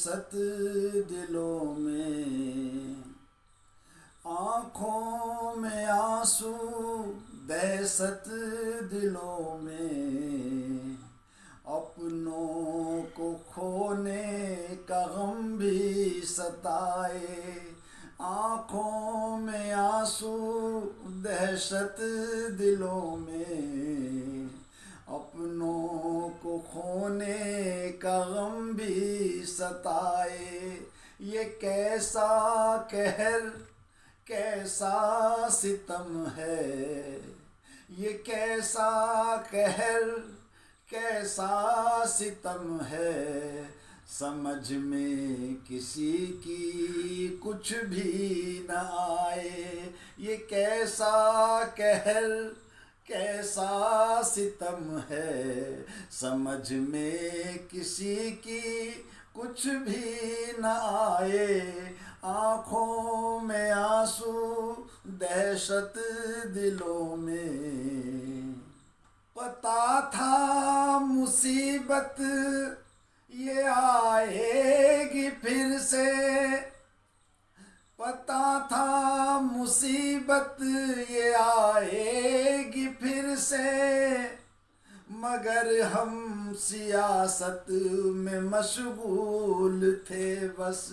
दहशत दिलों में, आँखों में आंसू दहशत दिलों में, अपनों को खोने का गम भी सताए। आँखों में आंसू दहशत दिलों में, अपनों को खोने का गम भी सताए। ये कैसा कहर कैसा सितम है, ये कैसा कहर कैसा सितम है, समझ में किसी की कुछ भी न आए। ये कैसा कहर कैसा सितम है, समझ में किसी की कुछ भी न आए। आँखों में आंसू दहशत दिलों में, पता था मुसीबत ये आएगी फिर से, पता था मुसीबत ये आएगी फिर से, मगर हम सियासत में मशगूल थे बस।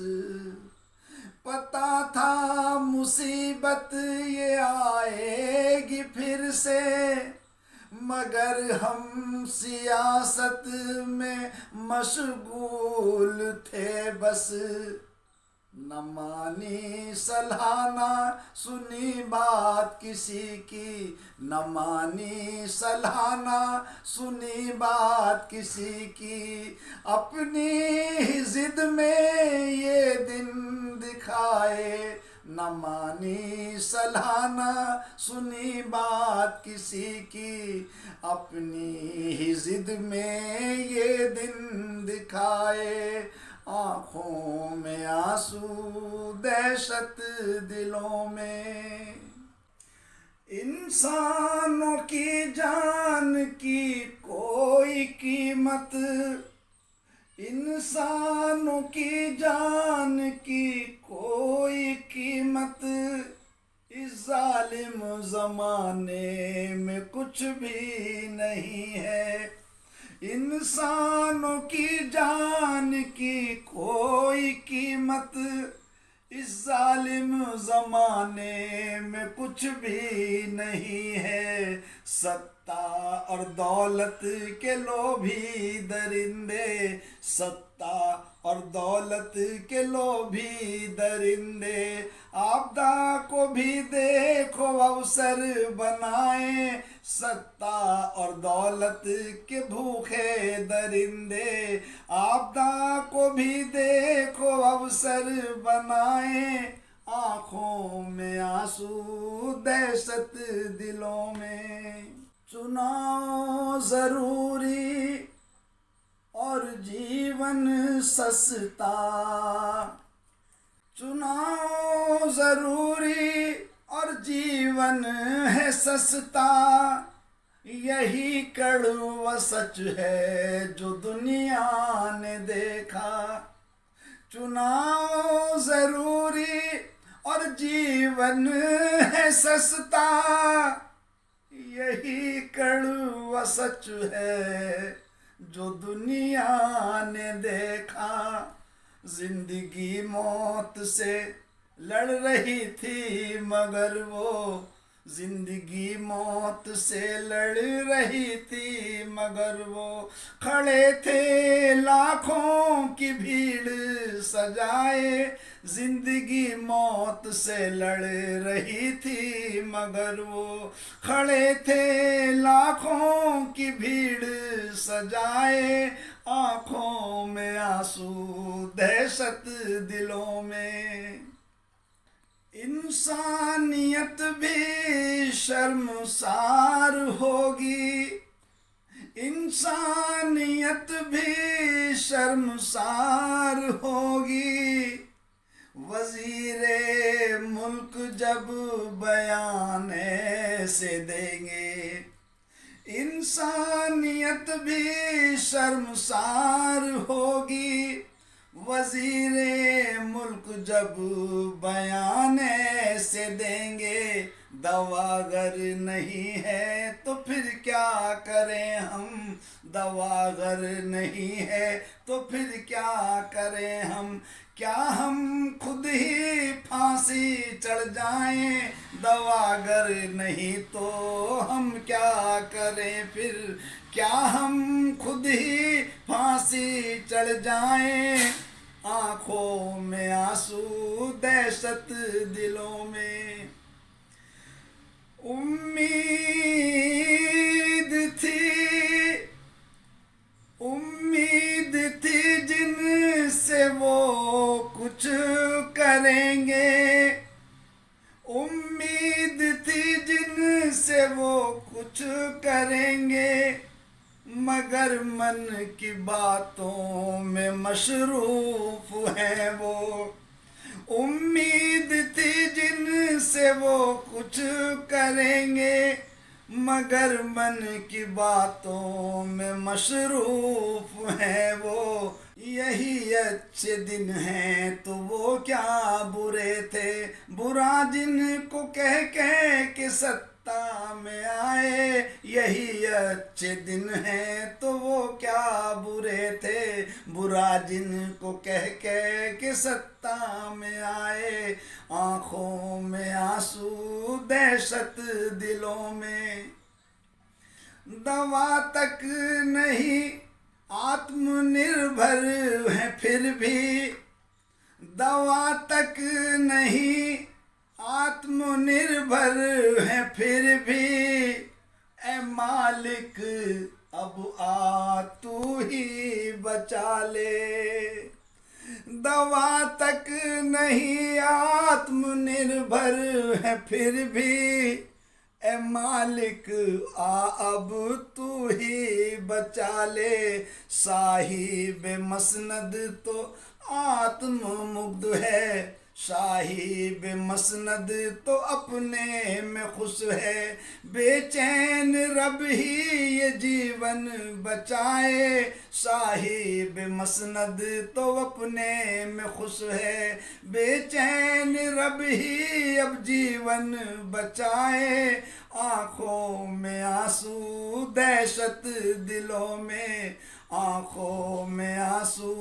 पता था मुसीबत ये आएगी फिर से, मगर हम सियासत में मशगूल थे बस। न मानी सलाह न सुनी बात किसी की, न मानी सलाह न सुनी बात किसी की, अपनी ही जिद में ये दिन दिखाए। न मानी सलाह न सुनी बात किसी की, अपनी ही जिद में ये दिन दिखाए। आँखों में आंसू दहशत दिलों में, इंसानों की जान की कोई कीमत, इंसानों की जान की कोई कीमत, इस जालिम ज़माने में कुछ भी नहीं है। इंसानों की जान की कोई कीमत, इस जालिम ज़माने में कुछ भी नहीं है। सत्ता और दौलत के लोभी दरिंदे, सत्ता और दौलत के लोभी दरिंदे, आपदा को भी देखो अवसर बनाए। सत्ता और दौलत के भूखे दरिंदे, आपदा को भी देखो अवसर बनाए। आँखों में आंसू दहशत दिलों में, चुनाव जरूरी और जीवन सस्ता, चुनाव जरूरी और जीवन है सस्ता, यही कड़वा सच है जो दुनिया ने देखा। चुनाव जरूरी और जीवन है सस्ता, यही कड़वा सच है जो दुनिया ने देखा। जिंदगी मौत से लड़ रही थी मगर वो, जिंदगी मौत से लड़ रही थी मगर वो, खड़े थे लाखों की भीड़ सजाए। जिंदगी मौत से लड़ रही थी मगर वो, खड़े थे लाखों की भीड़ सजाए। आँखों में आंसू दहशत दिलों में, इंसानियत भी शर्मसार होगी, इंसानियत भी शर्मसार होगी। वज़ीरे मुल्क जब बयान ऐसे देंगे, इंसानियत भी शर्मसार होगी। वजीरे मुल्क जब बयान से देंगे, दवा अगर नहीं है तो फिर क्या करें हम, दवा अगर नहीं है तो फिर क्या करें हम। क्या हम खुद ही फांसी चढ़ जाएं, दवा अगर नहीं तो हम क्या करें फिर। क्या हम खुद ही फांसी चढ़ जाएं, आंखों में आंसू दहशत दिलों में। उम्मीद थी, उम्मीद थी जिनसे वो कुछ करेंगे, उम्मीद थी जिनसे वो कुछ करेंगे, मगर मन की बातों में मशरूफ है वो। उम्मीद थी जिनसे वो कुछ करेंगे, मगर मन की बातों में मशरूफ है वो। यही अच्छे दिन हैं तो वो क्या बुरे थे, बुरा जिनको कह कह के सत्ता में आए। यही अच्छे दिन हैं तो वो क्या बुरे थे, बुरा जिनको कह कह के सत्ता में आए। आंखों में आंसू दहशत दिलों में, दवा तक नहीं आत्मनिर्भर है फिर भी, दवा तक नहीं आत्मनिर्भर है फिर भी। ए मालिक अब आ तू ही बचा ले, दवा तक नहीं आत्मनिर्भर है फिर भी। ए मालिक आ अब तू ही बचा ले, साहिब मसनद तो आत्म मुग्ध है, साहिब मसनद तो अपने में खुश है। बेचैन रब ही ये जीवन बचाए, साहिब मसनद तो अपने में खुश है। बेचैन रब ही अब जीवन बचाए, आँखों में आंसू दहशत दिलों में, आँखों में आंसू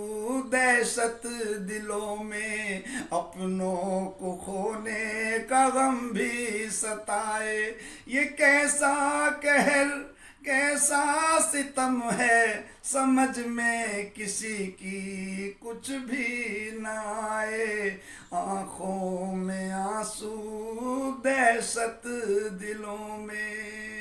दहशत दिलों में। अपनों को खोने का गम भी सताए, ये कैसा कहर कैसा सितम है, समझ में किसी की कुछ भी न आए। आँखों में आंसू दहशत दिलों में।